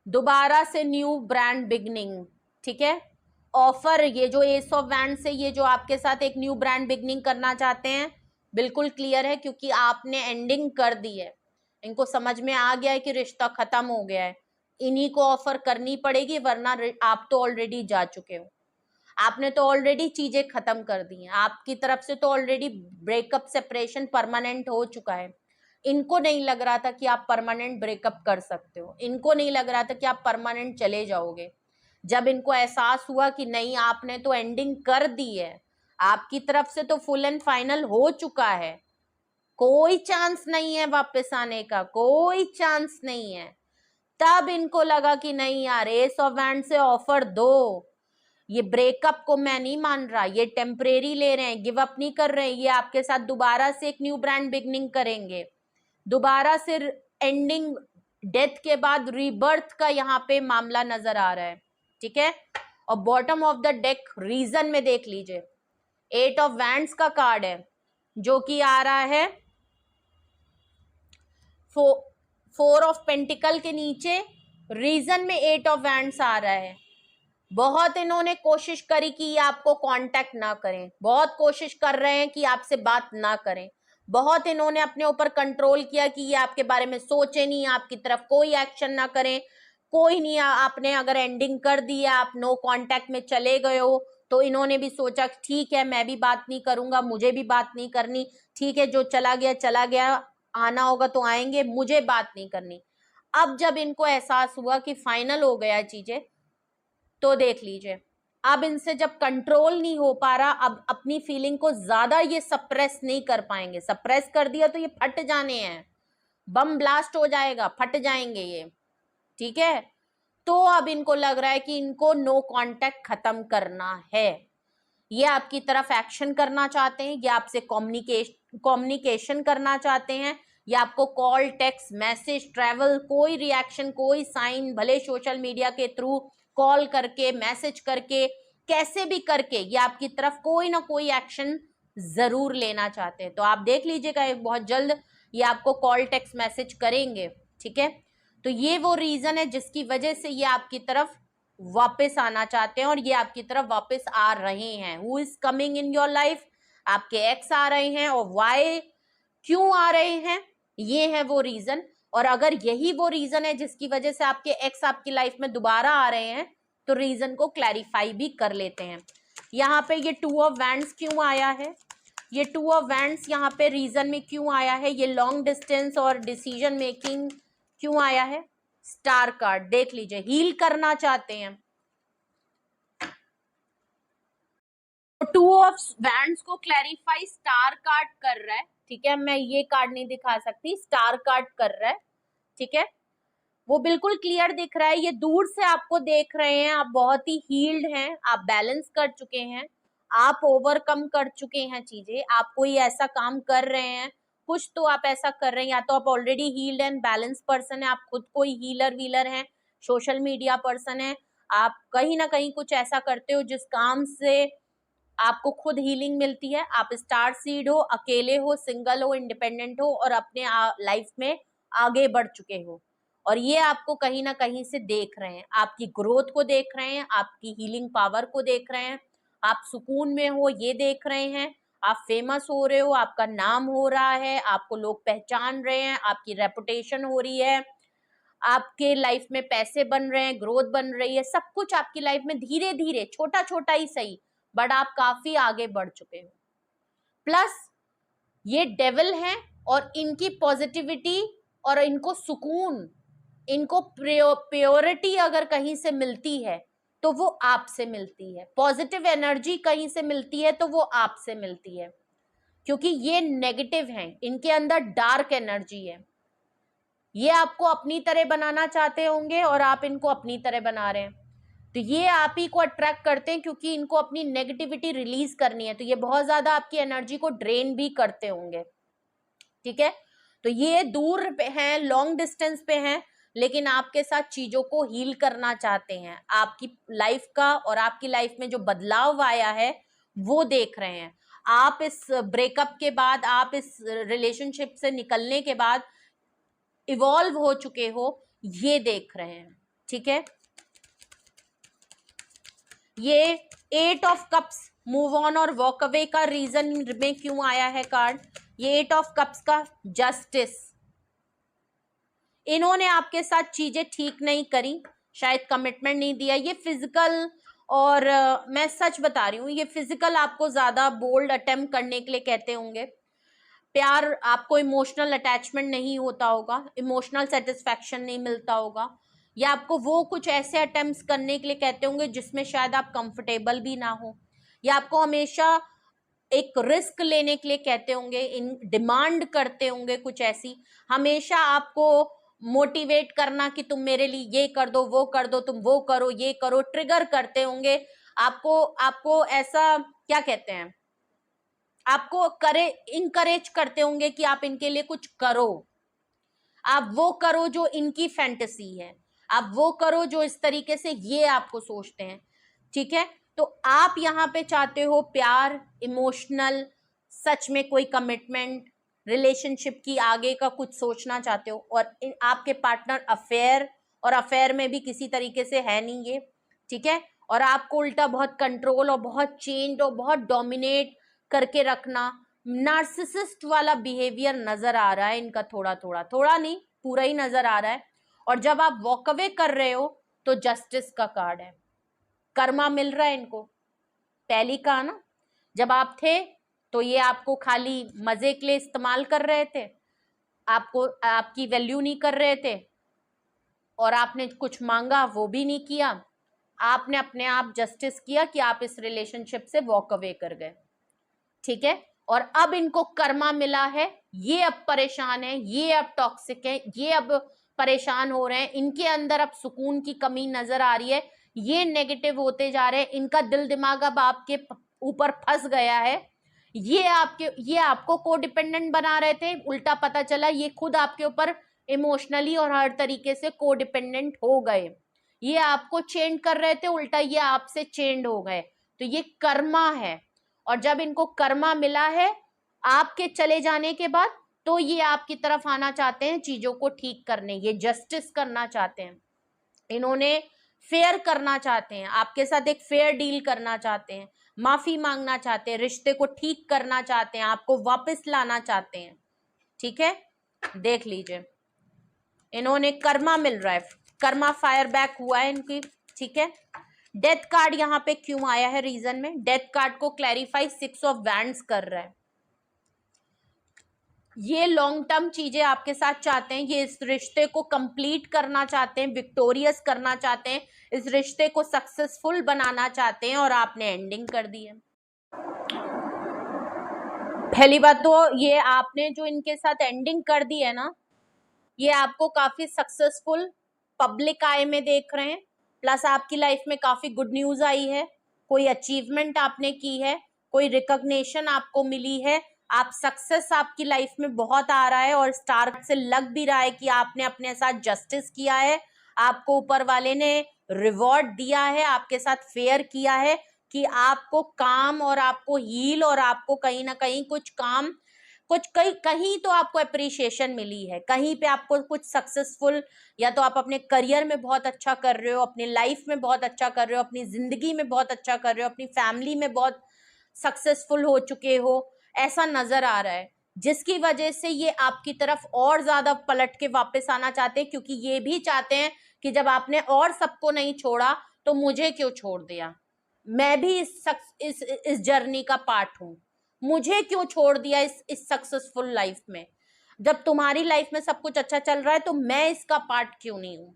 दोबारा से न्यू ब्रांड बिगनिंग। ठीक है, ऑफर, ये जो एस ऑफ वैंड्स है, ये जो आपके साथ एक न्यू ब्रांड बिगनिंग करना चाहते हैं, बिल्कुल क्लियर है, क्योंकि आपने एंडिंग कर दी है। इनको समझ में आ गया है कि रिश्ता खत्म हो गया है, इन्हीं को ऑफर करनी पड़ेगी, वरना आप तो ऑलरेडी जा चुके हो, आपने तो ऑलरेडी चीजें खत्म कर दी हैं, आपकी तरफ से तो ऑलरेडी ब्रेकअप सेपरेशन परमानेंट हो चुका है। इनको नहीं लग रहा था कि आप परमानेंट ब्रेकअप कर सकते हो, इनको नहीं लग रहा था कि आप परमानेंट चले जाओगे। जब इनको एहसास हुआ कि नहीं, आपने तो एंडिंग कर दी है, आपकी तरफ से तो फुल एंड फाइनल हो चुका है, कोई चांस नहीं है वापस आने का, कोई चांस नहीं है, तब इनको लगा कि नहीं यार, एस ऑफ वैंड से ऑफर दो, ये ब्रेकअप को मैं नहीं मान रहा, ये टेम्परेरी ले रहे हैं, गिव अप नहीं कर रहे हैं, ये आपके साथ दोबारा से एक न्यू ब्रांड बिगनिंग करेंगे, दोबारा से एंडिंग, डेथ के बाद रीबर्थ का यहाँ पे मामला नजर आ रहा है। ठीक है, और bottom of the deck region में देख लीजिए, 8 ऑफ वैंड्स का कार्ड है, जो कि आ रहा है 4 ऑफ पेंटिकल के नीचे रीजन में 8 ऑफ वैंड्स आ रहा है। बहुत इन्होंने कोशिश करी कि ये आपको कांटेक्ट ना करें, बहुत कोशिश कर रहे हैं कि आपसे बात ना करें, बहुत इन्होंने अपने ऊपर कंट्रोल किया कि ये आपके बारे में सोचे नहीं, आपकी तरफ कोई एक्शन ना करें, कोई नहीं। आपने अगर एंडिंग कर दी है, आप नो कांटेक्ट में चले गए हो, तो इन्होंने भी सोचा ठीक है मैं भी बात नहीं करूंगा, मुझे भी बात नहीं करनी, ठीक है जो चला गया चला गया, आना होगा तो आएंगे, मुझे बात नहीं करनी। अब जब इनको एहसास हुआ कि फाइनल हो गया चीजें, तो देख लीजिए अब इनसे जब कंट्रोल नहीं हो पा रहा, अब अपनी फीलिंग को ज्यादा ये सप्रेस नहीं कर पाएंगे। सप्रेस कर दिया तो ये फट जाने हैं, बम ब्लास्ट हो जाएगा, फट जाएंगे ये, ठीक है। तो अब इनको लग रहा है कि इनको नो कांटेक्ट खत्म करना है, ये आपकी तरफ एक्शन करना चाहते हैं, ये आपसे कम्युनिकेशन करना चाहते हैं, ये आपको कॉल, टेक्स्ट, मैसेज, ट्रैवल, कोई रिएक्शन, कोई साइन, भले सोशल मीडिया के थ्रू कॉल करके, मैसेज करके, कैसे भी करके ये आपकी तरफ कोई ना कोई एक्शन जरूर लेना चाहते हैं। तो आप देख लीजिएगा बहुत जल्द ये आपको कॉल, टेक्स्ट, मैसेज करेंगे, ठीक है। तो ये वो रीजन है जिसकी वजह से ये आपकी तरफ वापस आना चाहते हैं और ये आपकी तरफ वापस आ रहे हैं। Who is coming in your life? आपके एक्स आ रहे हैं, और वाई, क्यों आ रहे हैं, ये है वो रीजन। और अगर यही वो रीजन है जिसकी वजह से आपके एक्स आपकी लाइफ में दोबारा आ रहे हैं, तो रीजन को क्लैरिफाई भी कर लेते हैं। यहाँ पे ये 2 ऑफ वैंड्स क्यों आया है? ये 2 ऑफ वैंड्स यहाँ पे रीजन में क्यों आया है? ये लॉन्ग डिस्टेंस और डिसीजन मेकिंग क्यों आया है? स्टार कार्ड देख लीजिए, हील करना चाहते हैं। तो 2 ऑफ वैंड्स को क्लैरिफाई स्टार कार्ड कर रहा है, ठीक है। मैं ये कार्ड नहीं दिखा सकती, स्टार कार्ड कर रहा है, ठीक है। वो बिल्कुल क्लियर दिख रहा है, ये दूर से आपको देख रहे हैं, आप बहुत ही हील्ड हैं, आप बैलेंस कर चुके हैं, आप ओवरकम कर चुके हैं चीजें, आप कोई ऐसा काम कर रहे हैं, कुछ तो आप ऐसा कर रहे हैं, या तो आप already healed and balance person है, आप खुद कोई हीलर वीलर हैं, सोशल मीडिया पर्सन है, आप कहीं ना कहीं कुछ ऐसा करते हो जिस काम से आपको खुद हीलिंग मिलती है। आप स्टार सीड हो, अकेले हो, सिंगल हो, इंडिपेंडेंट हो, और अपने लाइफ में आगे बढ़ चुके हो, और ये आपको कहीं ना कहीं से देख रहे हैं, आपकी ग्रोथ को देख रहे हैं, आपकी हीलिंग पावर को देख रहे हैं, आप सुकून में हो ये देख रहे हैं, आप फेमस हो रहे हो, आपका नाम हो रहा है, आपको लोग पहचान रहे हैं, आपकी रेपुटेशन हो रही है, आपके लाइफ में पैसे बन रहे हैं, ग्रोथ बन रही है, सब कुछ आपकी लाइफ में धीरे धीरे, छोटा छोटा ही सही, बट आप काफी आगे बढ़ चुके हो। प्लस ये डेविल हैं, और इनकी पॉजिटिविटी और इनको सुकून, इनको प्योरिटी अगर कहीं से मिलती है तो वो आपसे मिलती है, पॉजिटिव एनर्जी कहीं से मिलती है तो वो आपसे मिलती है, क्योंकि ये नेगेटिव हैं, इनके अंदर डार्क एनर्जी है, ये आपको अपनी तरह बनाना चाहते होंगे और आप इनको अपनी तरह बना रहे हैं, तो ये आप ही को अट्रैक्ट करते हैं क्योंकि इनको अपनी नेगेटिविटी रिलीज करनी है, तो ये बहुत ज्यादा आपकी एनर्जी को ड्रेन भी करते होंगे, ठीक है। तो ये दूर पे हैं, लॉन्ग डिस्टेंस पे हैं, लेकिन आपके साथ चीजों को हील करना चाहते हैं, आपकी लाइफ का और आपकी लाइफ में जो बदलाव आया है वो देख रहे हैं। आप इस ब्रेकअप के बाद, आप इस रिलेशनशिप से निकलने के बाद इवॉल्व हो चुके हो, ये देख रहे हैं, ठीक है। ये 8 ऑफ कप्स, मूव ऑन और वॉक अवे का रीजन में क्यों आया है कार्ड? ये 8 ऑफ कप्स का जस्टिस, इन्होंने आपके साथ चीजें ठीक नहीं करी, शायद कमिटमेंट नहीं दिया, ये फिजिकल, और मैं सच बता रही हूँ, ये फिजिकल आपको ज्यादा बोल्ड अटेम्प्ट करने के लिए कहते होंगे, प्यार, आपको इमोशनल अटैचमेंट नहीं होता होगा, इमोशनल सेटिस्फैक्शन नहीं मिलता होगा, या आपको वो कुछ ऐसे अटेम्प्ट्स करने के लिए कहते होंगे जिसमें शायद आप कंफर्टेबल भी ना हो, या आपको हमेशा एक रिस्क लेने के लिए कहते होंगे, इन डिमांड करते होंगे कुछ ऐसी, हमेशा आपको मोटिवेट करना कि तुम मेरे लिए ये कर दो, वो कर दो, तुम वो करो, ये करो, ट्रिगर करते होंगे आपको, आपको ऐसा क्या कहते हैं, आपको करे इनकरेज करते होंगे कि आप इनके लिए कुछ करो, आप वो करो जो इनकी फैंटेसी है, आप वो करो जो इस तरीके से ये आपको सोचते हैं, ठीक है। तो आप यहाँ पे चाहते हो प्यार, इमोशनल, सच में कोई कमिटमेंट, रिलेशनशिप की आगे का कुछ सोचना चाहते हो, और आपके पार्टनर अफेयर, और अफेयर में भी किसी तरीके से है नहीं ये, ठीक है। और आपको उल्टा बहुत कंट्रोल और बहुत चेंज और बहुत डोमिनेट करके रखना, नार्सिसिस्ट वाला बिहेवियर नजर आ रहा है इनका, थोड़ा थोड़ा, थोड़ा नहीं पूरा ही नजर आ रहा है। और जब आप वॉक अवे कर रहे हो तो जस्टिस का कार्ड है, कर्मा मिल रहा है इनको। पहली कहा ना, जब आप थे तो ये आपको खाली मजे के लिए इस्तेमाल कर रहे थे, आपको आपकी वैल्यू नहीं कर रहे थे, और आपने कुछ मांगा वो भी नहीं किया, आपने अपने आप जस्टिस किया कि आप इस रिलेशनशिप से वॉक अवे कर गए, ठीक है। और अब इनको कर्मा मिला है, ये अब परेशान है, ये अब टॉक्सिक है, ये अब परेशान हो रहे हैं, इनके अंदर अब सुकून की कमी नजर आ रही है, ये नेगेटिव होते जा रहे हैं, इनका दिल दिमाग अब आपके ऊपर फंस गया है, ये आपको को डिपेंडेंट बना रहे थे, उल्टा पता चला ये खुद आपके ऊपर इमोशनली और हर तरीके से को डिपेंडेंट हो गए, ये आपको चेंज कर रहे थे, उल्टा ये आपसे चेंज हो गए, तो ये कर्मा है। और जब इनको कर्मा मिला है आपके चले जाने के बाद, तो ये आपकी तरफ आना चाहते हैं चीजों को ठीक करने, ये जस्टिस करना चाहते हैं, इन्होंने फेयर करना चाहते हैं, आपके साथ एक फेयर डील करना चाहते हैं, माफी मांगना चाहते हैं, रिश्ते को ठीक करना चाहते हैं, आपको वापस लाना चाहते हैं, ठीक है। देख लीजिए, इन्होंने कर्मा मिल रहा है, कर्मा फायर बैक हुआ है इनकी, ठीक है। डेथ कार्ड यहाँ पे क्यों आया है रीजन में, डेथ कार्ड को क्लैरिफाई 6 ऑफ वैंड्स कर रहा है, ये लॉन्ग टर्म चीजें आपके साथ चाहते हैं, ये इस रिश्ते को कंप्लीट करना चाहते हैं, विक्टोरियस करना चाहते हैं, इस रिश्ते को सक्सेसफुल बनाना चाहते हैं, और आपने एंडिंग कर दी है। पहली बात तो ये आपने जो इनके साथ एंडिंग कर दी है ना, ये आपको काफी सक्सेसफुल पब्लिक आई में देख रहे हैं, प्लस आपकी लाइफ में काफी गुड न्यूज आई है, कोई अचीवमेंट आपने की है, कोई रिकॉग्निशन आपको मिली है, आप सक्सेस आपकी लाइफ में बहुत आ रहा है, और स्टार से लग भी रहा है कि आपने अपने साथ जस्टिस किया है, आपको ऊपर वाले ने रिवॉर्ड दिया है, आपके साथ फेयर किया है कि आपको काम और आपको हील और आपको कहीं ना कहीं कुछ काम, कुछ कहीं तो आपको अप्रिशिएशन मिली है, कहीं पे आपको कुछ सक्सेसफुल, या तो आप अपने करियर में बहुत अच्छा कर रहे हो, अपनी लाइफ में बहुत अच्छा कर रहे हो, अपनी जिंदगी में बहुत अच्छा कर रहे हो, अपनी फैमिली में बहुत सक्सेसफुल हो चुके हो, ऐसा नजर आ रहा है, जिसकी वजह से ये आपकी तरफ और ज्यादा पलट के वापस आना चाहते हैं, क्योंकि ये भी चाहते हैं कि जब आपने और सबको नहीं छोड़ा तो मुझे क्यों छोड़ दिया, मैं भी इस जर्नी का पार्ट हूं, मुझे क्यों छोड़ दिया इस सक्सेसफुल लाइफ में, जब तुम्हारी लाइफ में सब कुछ अच्छा चल रहा है तो मैं इसका पार्ट क्यों नहीं हूं।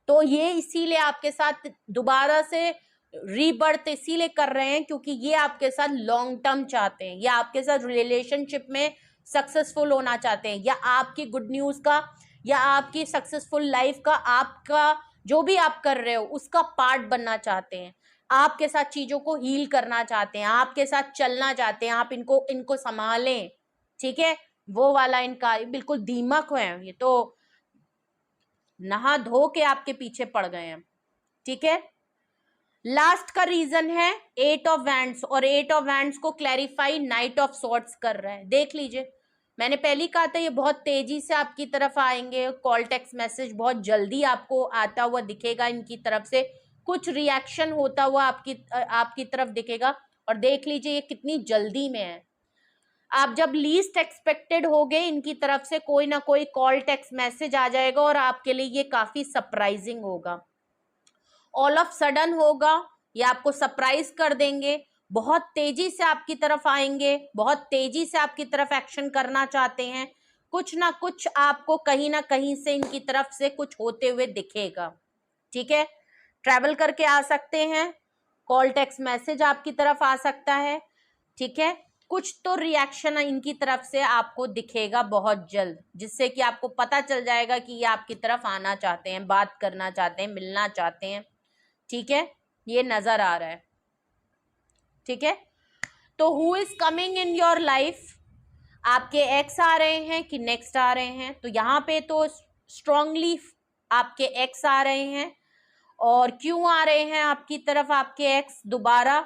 तो ये इसीलिए आपके साथ दोबारा से रीबर्थ इसीलिए कर रहे हैं क्योंकि ये आपके साथ लॉन्ग टर्म चाहते हैं, या आपके साथ रिलेशनशिप में सक्सेसफुल होना चाहते हैं, या आपकी गुड न्यूज का, या आपकी सक्सेसफुल लाइफ का, आपका जो भी आप कर रहे हो उसका पार्ट बनना चाहते हैं, आपके साथ चीजों को हील करना चाहते हैं, आपके साथ चलना चाहते हैं, आप इनको संभालें, ठीक है। वो वाला इनका बिल्कुल दीमक है, ये तो नहा धो के आपके पीछे पड़ गए हैं, ठीक है। लास्ट का रीजन है 8 ऑफ वैंड्स, और 8 ऑफ वैंड्स को क्लैरिफाई नाइट ऑफ सॉर्ड्स कर रहा है। देख लीजिए, मैंने पहले कहा था ये बहुत तेजी से आपकी तरफ आएंगे, कॉल टेक्स्ट मैसेज बहुत जल्दी आपको आता हुआ दिखेगा, इनकी तरफ से कुछ रिएक्शन होता हुआ आपकी तरफ दिखेगा, और देख लीजिए ये कितनी जल्दी में है, आप जब लीस्ट एक्सपेक्टेड होगे इनकी तरफ से कोई ना कोई कॉल टेक्स्ट मैसेज आ जाएगा, और आपके लिए ये काफी सरप्राइजिंग होगा, ऑल ऑफ सडन होगा, ये आपको सरप्राइज कर देंगे, बहुत तेजी से आपकी तरफ आएंगे, बहुत तेजी से आपकी तरफ एक्शन करना चाहते हैं, कुछ ना कुछ आपको कहीं ना कहीं से इनकी तरफ से कुछ होते हुए दिखेगा, ठीक है। ट्रैवल करके आ सकते हैं, कॉल टेक्स्ट मैसेज आपकी तरफ आ सकता है, ठीक है, कुछ तो रिएक्शन इनकी तरफ से आपको दिखेगा बहुत जल्द, जिससे कि आपको पता चल जाएगा कि ये आपकी तरफ आना चाहते हैं, बात करना चाहते हैं, मिलना चाहते हैं, ठीक है, ये नजर आ रहा है, ठीक है। तो who is coming in your life, आपके एक्स आ रहे हैं कि नेक्स्ट आ रहे हैं, तो यहाँ पे तो स्ट्रांगली आपके एक्स आ रहे हैं, और क्यों आ रहे हैं आपकी तरफ आपके एक्स दोबारा,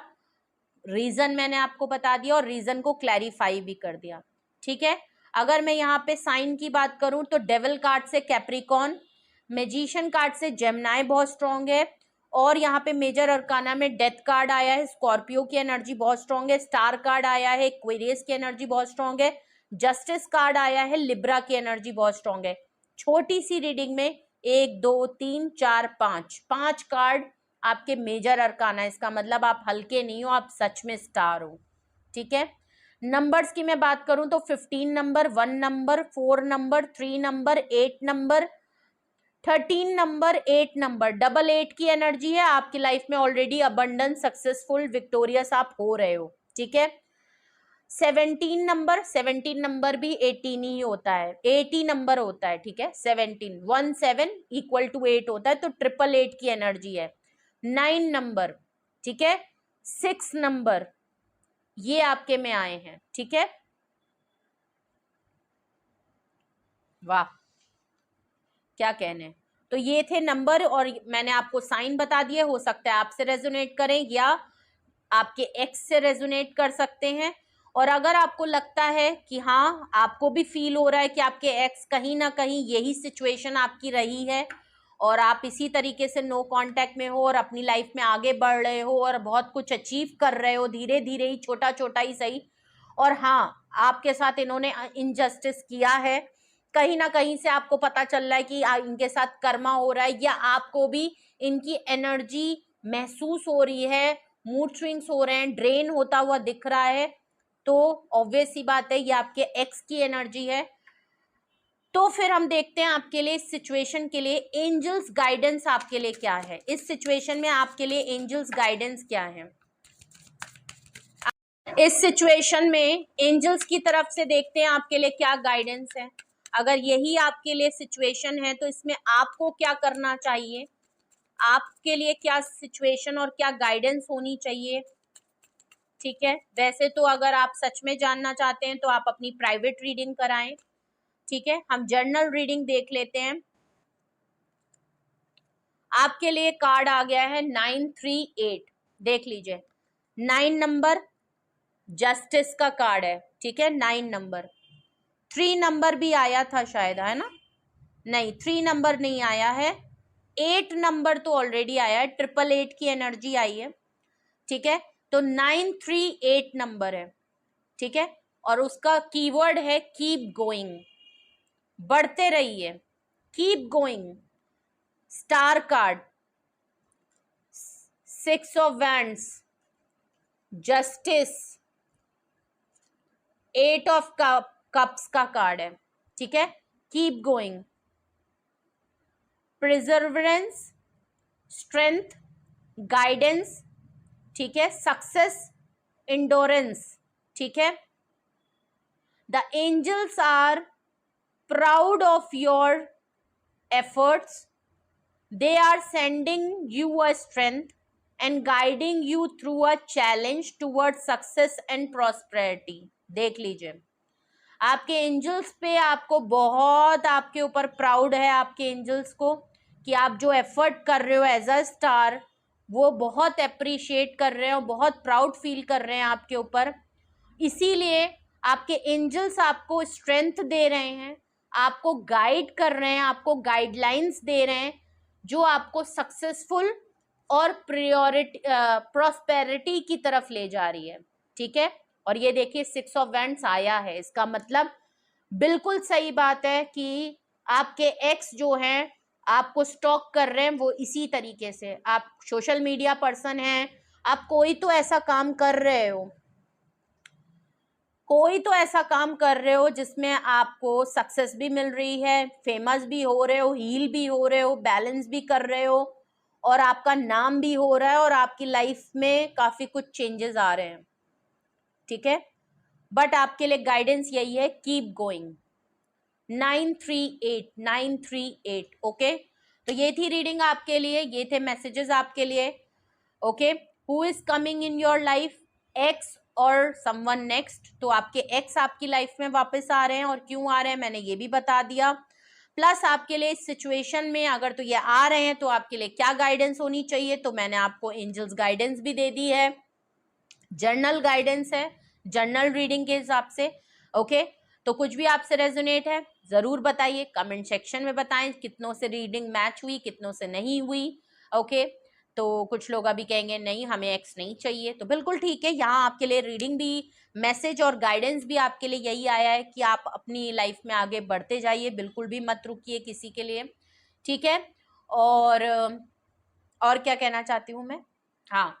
रीजन मैंने आपको बता दिया और रीजन को क्लैरिफाई भी कर दिया, ठीक है। अगर मैं यहाँ पे साइन की बात करूं तो डेविल कार्ड से कैप्रिकॉर्न, मैजिशियन कार्ड से जेमिनी बहुत स्ट्रांग है, और यहाँ पे मेजर अरकाना में डेथ कार्ड आया है, स्कॉर्पियो की एनर्जी बहुत स्ट्रांग है, स्टार कार्ड आया है, एक्वेरियस की एनर्जी बहुत स्ट्रांग है, जस्टिस कार्ड आया है, लिब्रा की एनर्जी बहुत स्ट्रांग है। छोटी सी रीडिंग में 1 2 3 4 5 कार्ड आपके मेजर अरकाना है। इसका मतलब आप हल्के नहीं हो, आप सच में स्टार हो। ठीक है, नंबर्स की मैं बात करूं तो 15 number, 1 number, 4 number, 3 number, 8 number, 13 number, 8 number, 8 की एनर्जी है। आपकी लाइफ में ऑलरेडी अबंडेंस, सक्सेसफुल, विक्टोरियस आप हो रहे हो। ठीक है, 17 नंबर भी 18 ही होता है, 80 नंबर होता है। ठीक है, 17 इक्वल टू 8 होता है, तो 888 की एनर्जी है। 9 नंबर, ठीक है, 6 नंबर, ये आपके में आए हैं। ठीक है, वाह, क्या कहने। तो ये थे नंबर और मैंने आपको साइन बता दिए। हो सकता है आपसे रेजोनेट करें या आपके एक्स से रेजोनेट कर सकते हैं। और अगर आपको लगता है कि हाँ, आपको भी फील हो रहा है कि आपके एक्स कहीं ना कहीं यही सिचुएशन आपकी रही है और आप इसी तरीके से नो कांटेक्ट में हो और अपनी लाइफ में आगे बढ़ रहे हो और बहुत कुछ अचीव कर रहे हो, धीरे धीरे ही, छोटा छोटा ही सही, और हाँ, आपके साथ इन्होंने इनजस्टिस किया है, कहीं ना कहीं से आपको पता चल रहा है कि इनके साथ कर्मा हो रहा है या आपको भी इनकी एनर्जी महसूस हो रही है, मूड स्विंग्स हो रहे हैं, ड्रेन होता हुआ दिख रहा है, तो ऑब्वियस सी बात है ये आपके एक्स की एनर्जी है। तो फिर हम देखते हैं आपके लिए इस सिचुएशन के लिए एंजल्स गाइडेंस आपके लिए क्या है। इस सिचुएशन में आपके लिए एंजल्स गाइडेंस क्या है। इस सिचुएशन में एंजल्स की तरफ से देखते हैं आपके लिए क्या गाइडेंस है। अगर यही आपके लिए सिचुएशन है तो इसमें आपको क्या करना चाहिए, आपके लिए क्या सिचुएशन और क्या गाइडेंस होनी चाहिए। ठीक है, वैसे तो अगर आप सच में जानना चाहते हैं तो आप अपनी प्राइवेट रीडिंग कराएं। ठीक है, हम जर्नल रीडिंग देख लेते हैं। आपके लिए कार्ड आ गया है 938, देख लीजिए। 9 नंबर जस्टिस का कार्ड है। ठीक है, 9 नंबर, 3 नंबर भी आया था शायद, है ना? नहीं, 3 नंबर नहीं आया है, 8 नंबर तो ऑलरेडी आया है, 888 की एनर्जी आई है। ठीक है, तो 938 नंबर है। ठीक है, और उसका कीवर्ड है कीप गोइंग, बढ़ते रहिए, keep going. Star card, 6 of wands, justice, 8 of cups का कार्ड है। ठीक है, keep going, perseverance, strength, guidance, ठीक है, सक्सेस, इंडोरेंस। ठीक है, the angels are proud of your efforts, they are sending you a strength and guiding you through a challenge towards success and prosperity। देख लीजिए, आपके एंजल्स पे आपको बहुत, आपके ऊपर प्राउड है, आपके एंजल्स को, कि आप जो एफर्ट कर रहे हो एज अ स्टार वो बहुत अप्रिशिएट कर रहे हो, बहुत प्राउड फील कर रहे हैं आपके ऊपर। इसीलिए आपके एंजल्स आपको स्ट्रेंथ दे रहे हैं, आपको गाइड कर रहे हैं, आपको गाइडलाइंस दे रहे हैं जो आपको सक्सेसफुल और प्रॉस्पेरिटी की तरफ ले जा रही है। ठीक है, और ये देखिए 6 ऑफ वैंड्स आया है, इसका मतलब बिल्कुल सही बात है कि आपके एक्स जो हैं आपको स्टॉक कर रहे हैं, वो इसी तरीके से। आप सोशल मीडिया पर्सन हैं, आप कोई तो ऐसा काम कर रहे हो, कोई तो ऐसा काम कर रहे हो जिसमें आपको सक्सेस भी मिल रही है, फेमस भी हो रहे हो, हील भी हो रहे हो, बैलेंस भी कर रहे हो, और आपका नाम भी हो रहा है और आपकी लाइफ में काफी कुछ चेंजेस आ रहे हैं। ठीक है, बट आपके लिए गाइडेंस यही है, कीप गोइंग। 938 ओके। तो ये थी रीडिंग आपके लिए, ये थे मैसेजेस आपके लिए। Okay, who is coming in your life, x और समवन नेक्स्ट। तो आपके एक्स आपकी लाइफ में वापस आ रहे हैं, और क्यों आ रहे हैं मैंने ये भी बता दिया। प्लस आपके लिए इस सिचुएशन में अगर तो ये आ रहे हैं तो आपके लिए क्या गाइडेंस होनी चाहिए, तो मैंने आपको एंजल्स गाइडेंस भी दे दी है, जर्नल गाइडेंस है, जर्नल रीडिंग के हिसाब से। ओके, तो कुछ भी आपसे रेजोनेट है जरूर बताइए, कमेंट सेक्शन में बताएं कितनों से रीडिंग मैच हुई, कितनों से नहीं हुई। ओके, तो कुछ लोग अभी कहेंगे नहीं हमें एक्स नहीं चाहिए, तो बिल्कुल ठीक है, यहाँ आपके लिए रीडिंग भी, मैसेज और गाइडेंस भी आपके लिए यही आया है कि आप अपनी लाइफ में आगे बढ़ते जाइए, बिल्कुल भी मत रुकिए किसी के लिए, ठीक है। और क्या कहना चाहती हूँ मैं, हाँ,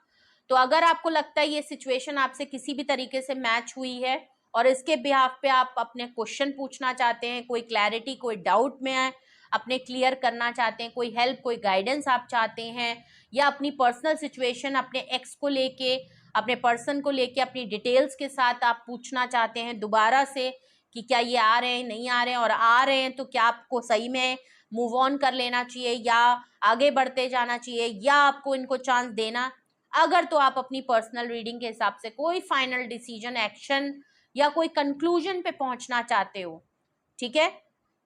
तो अगर आपको लगता है ये सिचुएशन आपसे किसी भी तरीके से मैच हुई है और इसके बिहाफ पे आप अपने क्वेश्चन पूछना चाहते हैं, कोई क्लैरिटी, कोई डाउट में है, अपने क्लियर करना चाहते हैं, कोई हेल्प, कोई गाइडेंस आप चाहते हैं, या अपनी पर्सनल सिचुएशन अपने एक्स को लेके, अपने पर्सन को लेके अपनी डिटेल्स के साथ आप पूछना चाहते हैं दोबारा से कि क्या ये आ रहे हैं, नहीं आ रहे हैं, और आ रहे हैं तो क्या आपको सही में मूव ऑन कर लेना चाहिए या आगे बढ़ते जाना चाहिए या आपको इनको चांस देना, अगर तो आप अपनी पर्सनल रीडिंग के हिसाब से कोई फाइनल डिसीजन, एक्शन या कोई कंक्लूजन पे पहुंचना चाहते हो, ठीक है,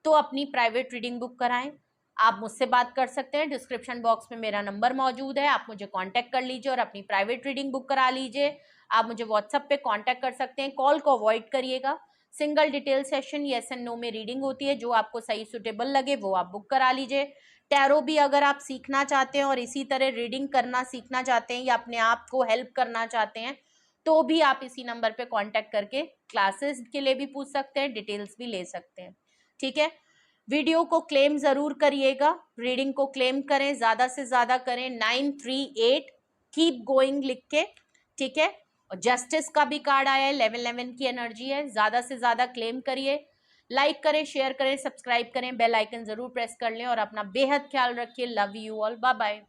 तो अपनी प्राइवेट रीडिंग बुक कराएं। आप मुझसे बात कर सकते हैं, डिस्क्रिप्शन बॉक्स में मेरा नंबर मौजूद है, आप मुझे कांटेक्ट कर लीजिए और अपनी प्राइवेट रीडिंग बुक करा लीजिए। आप मुझे व्हाट्सएप पे कांटेक्ट कर सकते हैं, कॉल को अवॉइड करिएगा। Single detail session yes and no में रीडिंग होती है, जो आपको सही सुटेबल लगे वो आप बुक करा लीजिए। टैरो भी अगर आप सीखना चाहते हैं और इसी तरह रीडिंग करना सीखना चाहते हैं या अपने आप को हेल्प करना चाहते हैं, तो भी आप इसी नंबर पे कांटेक्ट करके क्लासेस के लिए भी पूछ सकते हैं, डिटेल्स भी ले सकते हैं, ठीक है। वीडियो को क्लेम जरूर करिएगा, रीडिंग को क्लेम करें, ज्यादा से ज्यादा करें, 938 कीप गोइंग लिख के, ठीक है। और जस्टिस का भी कार्ड आया है, 1111 की एनर्जी है, ज्यादा से ज्यादा क्लेम करिए, लाइक करें, शेयर करें, सब्सक्राइब करें, बेल आइकन जरूर प्रेस कर लें और अपना बेहद ख्याल रखिए। Love you all, bye bye.